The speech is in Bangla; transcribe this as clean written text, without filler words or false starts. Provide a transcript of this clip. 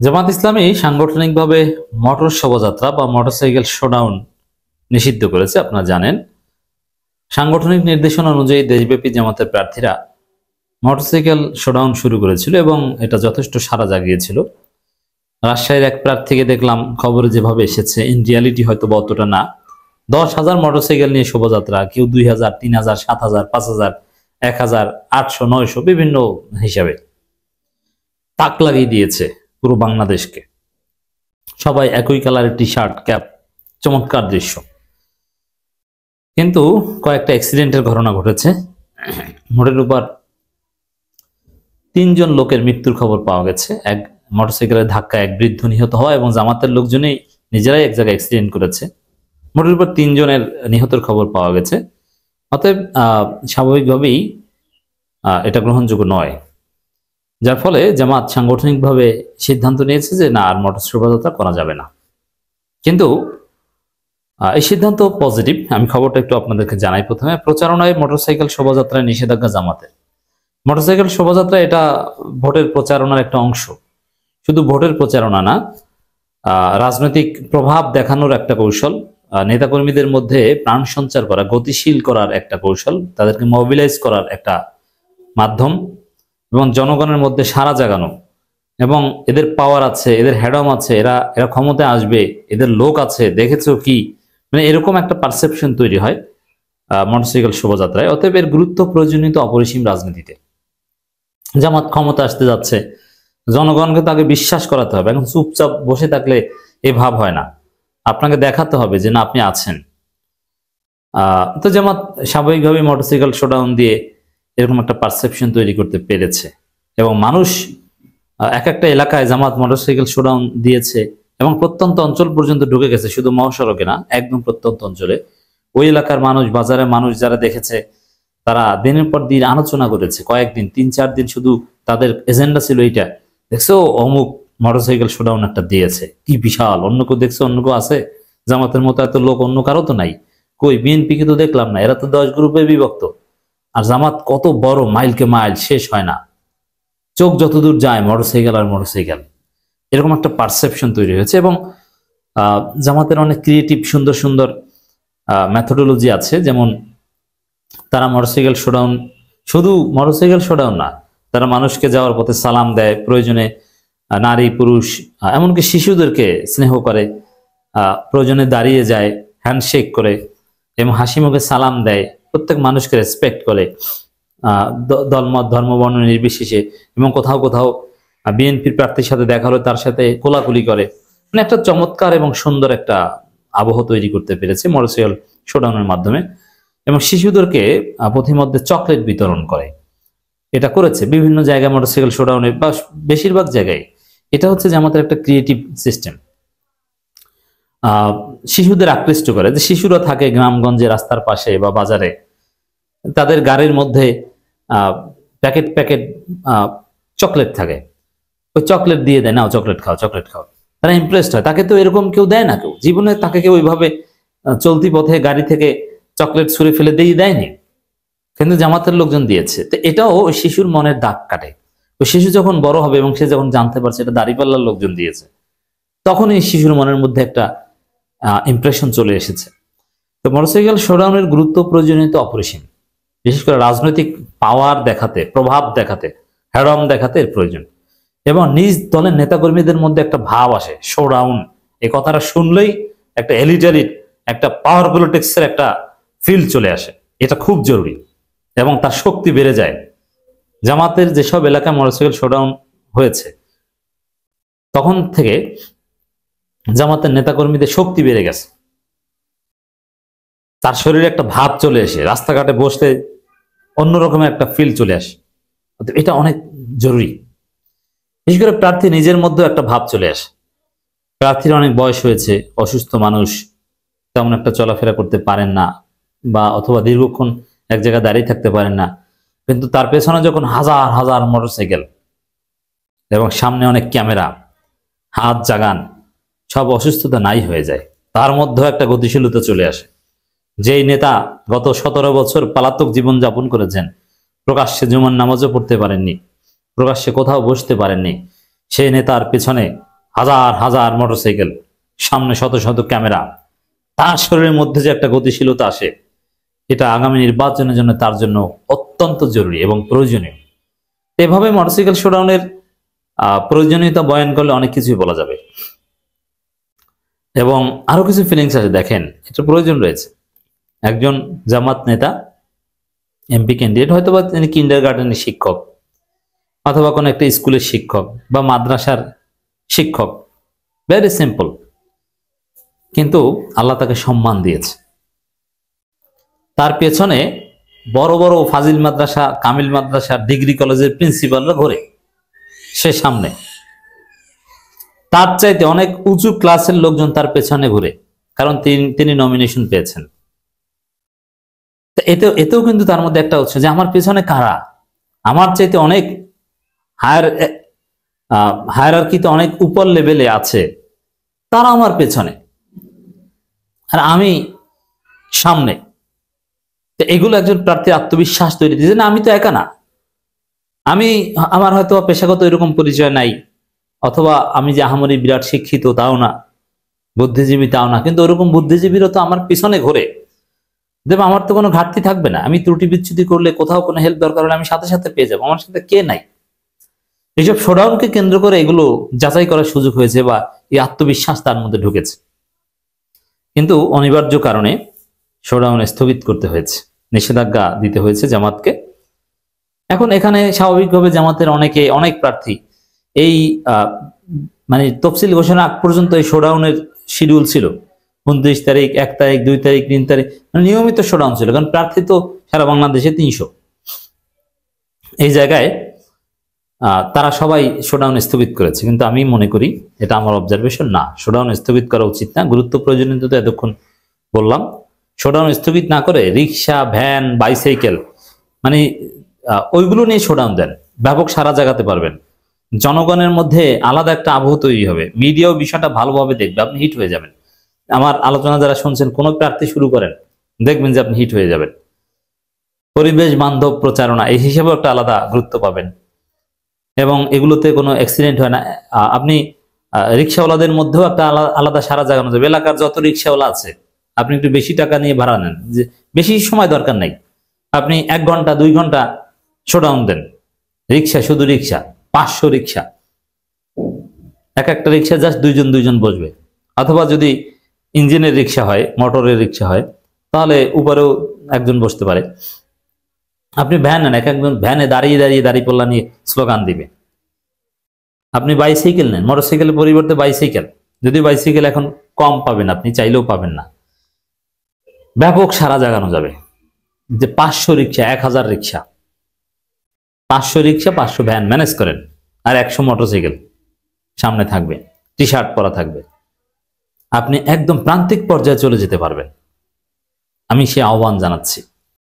জামাত ইসলামী সাংগঠনিকভাবে মোটর শোভাযাত্রা বা মোটরসাইকেল শোডাউন নিষিদ্ধ করেছে। আপনারা জানেন, সাংগঠনিক নির্দেশনা অনুযায়ী দেশব্যাপী জামাতের প্রার্থীরা মোটরসাইকেল শোডাউন শুরু করেছিল এবং এটা যথেষ্ট সাড়া জাগিয়েছিল। রাজশাহীর এক প্রার্থীকে দেখলাম, খবরে যেভাবে এসেছে, ইন রিয়ালিটি হয়তো অতটা না। 10,000 মোটরসাইকেল নিয়ে শোভাযাত্রা, কেউ 2,000, 3,000, 7,000, 5,000, 1,000, 800, 900 বিভিন্ন হিসাবে তাক লাগিয়ে দিয়েছে পুরো বাংলাদেশকে। সবাই একই কালারের টি শার্ট, ক্যাপ, চমৎকার দৃশ্য। কিন্তু কয়েকটা অ্যাক্সিডেন্টের ঘটনা ঘটেছে। মোটের উপর 3 জন লোকের মৃত্যুর খবর পাওয়া গেছে। এক মোটরসাইকেলের ধাক্কায় এক বৃদ্ধ নিহত হওয়া এবং জামাতের লোকজনই নিজেরাই এক জায়গায় অ্যাক্সিডেন্ট করেছে। মোটের উপর 3 জনের নিহতের খবর পাওয়া গেছে। অতএব স্বাভাবিকভাবেই এটা গ্রহণযোগ্য নয়, যার ফলে জামাত সাংগঠনিকভাবে সিদ্ধান্ত নিয়েছে যে না, আর মোটর শোভাযাত্রা করা যাবে না। কিন্তু এই সিদ্ধান্ত পজিটিভ। আমি খবরটা একটু আপনাদেরকে জানাই। প্রথমে, প্রচারণায় মোটরসাইকেল শোভাযাত্রায় নিষেধাজ্ঞা জামাতের। মোটরসাইকেল শোভাযাত্রা এটা ভোটের প্রচারণার একটা অংশ। শুধু ভোটের প্রচারণা না, রাজনৈতিক প্রভাব দেখানোর একটা কৌশল, নেতাকর্মীদের মধ্যে প্রাণ সঞ্চার করা, গতিশীল করার একটা কৌশল, তাদেরকে মোবিলাইজ করার একটা মাধ্যম এবং জনগণের মধ্যে সাড়া জাগানো। এবং এদের পাওয়ার আছে, এদের হ্যাডম আছে, এরা ক্ষমতায় আসবে, এদের লোক আছে, দেখেছো কি, মানে এরকম একটা পারসেপশন তৈরি হয় মোটরসাইকেল শোভাযাত্রায়। অতএব এর গুরুত্ব প্রয়োজনীয় অপরিসীম রাজনীতিতে। জামাত ক্ষমতা আসতে যাচ্ছে, জনগণকে তাকে বিশ্বাস করাতে হবে। এখন চুপচাপ বসে থাকলে এ ভাব হয় না, আপনাকে দেখাতে হবে যে না, আপনি আছেন। তো জামাত স্বাভাবিকভাবে মোটরসাইকেল শোডাউন দিয়ে এরকম একটা পারসেপশন তৈরি করতে পেরেছে এবং মানুষ এক একটা এলাকায় জামাত মোটরসাইকেল শোডাউন দিয়েছে এবং প্রত্যন্ত অঞ্চল পর্যন্ত ঢুকে গেছে। শুধু মহাসড়কে না, একদম প্রত্যন্ত অঞ্চলে ওই এলাকার মানুষ, বাজারের মানুষ যারা দেখেছে, তারা দিনের পর দিন আলোচনা করেছে। কয়েকদিন, 3-4 দিন শুধু তাদের এজেন্ডা ছিল এইটা, দেখছো অমুক মোটরসাইকেল শোডাউন একটা দিয়েছে, কি বিশাল, অন্য কেউ দেখছো, অন্য কেউ আছে জামাতের মতো এত লোক, অন্য কারো তো নাই। কই বিএনপিকে তো দেখলাম না, এরা তো 10 গ্রুপে বিভক্ত। আর জামাত কত বড়, মাইলকে মাইল শেষ হয় না, চোখ যতদূর যায় মোটরসাইকেল আর মোটরসাইকেল। এরকম একটা পারসেপশন তৈরি হয়েছে এবং জামাতের অনেক ক্রিয়েটিভ সুন্দর সুন্দর মেথোডোলজি আছে। যেমন তারা মোটরসাইকেল শোডাউন, শুধু মোটরসাইকেল শোডাউন না, তারা মানুষকে যাওয়ার পথে সালাম দেয়, প্রয়োজনে নারী পুরুষ এমনকি শিশুদেরকে স্নেহ করে, প্রয়োজনে দাঁড়িয়ে যায়, হ্যান্ডশেক করে এবং হাসি মুখে সালাম দেয়, প্রত্যেক মানুষকে রেসপেক্ট করে, দলমত ধর্মবর্ণ নির্বিশেষে। এবং কোথাও কোথাও বিএনপির প্রার্থীর সাথে দেখা হলে তার সাথে কোলাকুলি করে। মানে একটা চমৎকার এবং সুন্দর একটা আবহ তৈরি করতে পেরেছে মোটরসাইকেল শোডাউনের মাধ্যমে। এবং শিশুদেরকে পথিমধ্যে চকলেট বিতরণ করে, এটা করেছে বিভিন্ন জায়গায় মোটরসাইকেল শোডাউনে বা বেশিরভাগ জায়গায়। এটা হচ্ছে যে আমাদের একটা ক্রিয়েটিভ সিস্টেম। শিশুদের আকৃষ্ট করে, যে শিশুরা থাকে গ্রামগঞ্জে, রাস্তার পাশে বা বাজারে, তাদের গাড়ির মধ্যে প্যাকেট প্যাকেট চকলেট থাকে, ওই চকলেট দিয়ে দেয়, নাও চকলেট খাও, চকলেট খাও। তারা ইমপ্রেসড হয়। তাকে তো এরকম কেউ দেয় না, কেউ জীবনে তাকে কেউ ওইভাবে চলতি পথে গাড়ি থেকে চকলেট ছুঁড়ে ফেলে দেয়নি, কিন্তু জামাতের লোকজন দিয়েছে। তো এটাও ওই শিশুর মনের দাগ কাটে। ওই শিশু যখন বড় হবে এবং সে যখন জানতে পারছে এটা দাঁড়িপাল্লার লোকজন দিয়েছে, তখন এই শিশুর মনের মধ্যে একটা ইমপ্রেশন চলে এসেছে। তো মোটরসাইকেল শোডাউনের গুরুত্ব প্রয়োজনীয়তা অপরিসীম। বিশেষ করে রাজনৈতিক পাওয়ার দেখাতে, প্রভাব দেখাতে, হ্যাডম দেখাতে এর প্রয়োজন। এবং নিজ দলের নেতাকর্মীদের মধ্যে একটা ভাব আসে, শোডাউন এই কথাটা শুনলেই একটা এলিটারিট, একটা পাওয়ার পলিটিক্সের একটা ফিল চলে আসে। এটা খুব জরুরি এবং তার শক্তি বেড়ে যায়। জামাতের যেসব এলাকায় মোটরসাইকেল শোডাউন হয়েছে, তখন থেকে জামাতের নেতাকর্মীদের শক্তি বেড়ে গেছে, তার শরীরে একটা ভাব চলে আসে, রাস্তাঘাটে বসতে অন্যরকমের একটা ফিল চলে আসে। এটা অনেক জরুরি। বিশেষ করে প্রার্থী নিজের মধ্যে একটা ভাব চলে আসে। প্রার্থীর অনেক বয়স হয়েছে, অসুস্থ মানুষ, তেমন একটা চলাফেরা করতে পারেন না, বা অথবা দীর্ঘক্ষণ এক জায়গায় দাঁড়িয়ে থাকতে পারেন না, কিন্তু তার পেছনে যখন হাজার হাজার মোটরসাইকেল এবং সামনে অনেক ক্যামেরা, হাত জাগান, সব অসুস্থতা নাই হয়ে যায়। তার মধ্যেও একটা গতিশীলতা চলে আসে। যেই নেতা গত 17 বছর পলাতক জীবন যাপন করেছেন, প্রকাশ্যে জুমার নামাজও পড়তে পারেননি, প্রকাশ্যে কোথাও বসতে পারেননি, সেই নেতার পেছনে হাজার হাজার মোটরসাইকেল, সামনে শত শত ক্যামেরা, তার শরীরের মধ্যে যে একটা গতিশীলতা আসে, এটা আগামী নির্বাচনের জন্য তার জন্য অত্যন্ত জরুরি এবং প্রয়োজনীয়। এভাবে মোটরসাইকেল শোডাউনের প্রয়োজনীয়তা বয়ান করলে অনেক কিছুই বলা যাবে এবং আরো কিছু ফিলিংস আছে। দেখেন, এটা প্রয়োজন রয়েছে। একজন জামাত নেতা, এমপি ক্যান্ডিডেট, হয়তোবা তিনি কিন্ডারগার্টেনের শিক্ষক অথবা কোনো একটা স্কুলের শিক্ষক বা মাদ্রাসার শিক্ষক, ভেরি সিম্পল, কিন্তু আল্লাহ তাকে সম্মান দিয়েছে। তার পেছনে বড় বড় ফাজিল মাদ্রাসা, কামিল মাদ্রাসা, ডিগ্রি কলেজের প্রিন্সিপালরা ঘোরে, সে সামনে। তার চাইতে অনেক উঁচু ক্লাসের লোকজন তার পেছনে ঘুরে, কারণ তিনি নমিনেশন পেয়েছেন। এতেও কিন্তু তার মধ্যে একটা হচ্ছে যে আমার পেছনে কারা, আমার চাইতে অনেক হায়ারার্কিতে অনেক উপর লেভেলে আছে, তারা আমার পেছনে আর আমি সামনে। এগুলো একজন প্রার্থীর আত্মবিশ্বাস তৈরি দিয়েছে, না আমি তো একা না, আমার হয়তো পেশাগত এরকম পরিচয় নাই, অথবা আমি যে আহামরি বিরাট শিক্ষিত তাও না, বুদ্ধিজীবী তাও না, কিন্তু ওরকম বুদ্ধিজীবীরা তো আমার পিছনে ঘোরে। দেব আমার তো কোনো ঘাটতি থাকবে না, আমি ত্রুটি বিচ্যুতি করলে, কোথাও কোনো হেল্প দরকার হলে আমি সাথে সাথে পেয়ে যাবো, আমার সাথে কে নাই। এইসব শোডাউনকে কেন্দ্র করে এগুলো যাচাই করার সুযোগ হয়েছে বা এই আত্মবিশ্বাস তার মধ্যে ঢুকেছে। কিন্তু অনিবার্য কারণে শোডাউন স্থগিত করতে হয়েছে, নিষেধাজ্ঞা দিতে হয়েছে জামাতকে। এখন এখানে স্বাভাবিকভাবে জামাতের অনেক প্রার্থী এই মানে তফসিল ঘোষণা আগ পর্যন্ত এই শোডাউনের শিডিউল ছিল 29 তারিখ, 1 তারিখ, 2 তারিখ, 3 তারিখ, মানে নিয়মিত শোডাউন ছিল, কারণ প্রার্থী তো সারা বাংলাদেশে 300। এই জায়গায় তারা সবাই শোডাউন স্থগিত করেছে, কিন্তু আমি মনে করি, এটা আমার অবজারভেশন, না, শোডাউন স্থগিত করা উচিত না। গুরুত্ব প্রয়োজনীয়তা তো এতক্ষণ বললাম। শোডাউন স্থগিত না করে রিক্সা, ভ্যান, বাইসাইকেল, মানে ওইগুলো নিয়ে শোডাউন দেন, ব্যাপক সারা জাগাতে পারবেন। জনগণের মধ্যে আলাদা একটা আবহ তৈরি হবে, মিডিয়াও বিষয়টা ভালোভাবে দেখবে, আপনি হিট হয়ে যাবেন। আমার আলোচনা যারা শুনছেন, কোনো প্রার্থী শুরু করেন, দেখবেন যে আপনি হিট হয়ে যাবেন। পরিবেশ বান্ধব প্রচারণা এই হিসেবেও একটা আলাদা গুরুত্ব পাবেন এবং এগুলোতে কোনো অ্যাক্সিডেন্ট হয় না। আপনি রিক্সাওয়ালাদের মধ্যেও একটা আলাদা সারা জাগানো যাবে। এলাকার যত রিক্সাওয়ালা আছে, আপনি একটু বেশি টাকা নিয়ে ভাড়া নেন, যে বেশি সময় দরকার নাই, আপনি 1 ঘন্টা 2 ঘন্টা শোডাউন দেন। রিক্সা, শুধু রিক্সা, 500 রিক্সা, একটা রিক্সা জাস্ট দুইজন বসবে। অথবা যদি ইঞ্জিনের রিক্সা হয়, মোটরের রিক্সা হয়, তাহলে উপরেও একজন বসতে পারে। আপনি ভ্যান নেন, একজন ভ্যানে দাঁড়িয়ে পল্লা নিয়ে স্লোগান দিবে। আপনি বাইসাইকেল নেন, মোটরসাইকেলের পরিবর্তে বাইসাইকেল, যদি বাইসাইকেল এখন কম পাবেন, আপনি চাইলেও পাবেন না, ব্যাপক সারা জাগানো যাবে। যে 500 রিক্সা, 1000 রিক্সা, 500 রিক্সা, 500 ভ্যান ম্যানেজ করেন, আর 100 মোটরসাইকেল সামনে থাকবে, টি শার্ট পরা থাকবে, আপনি একদম প্রান্তিক পর্যায়ে চলে যেতে পারবেন। আমি সে আহ্বান জানাচ্ছি।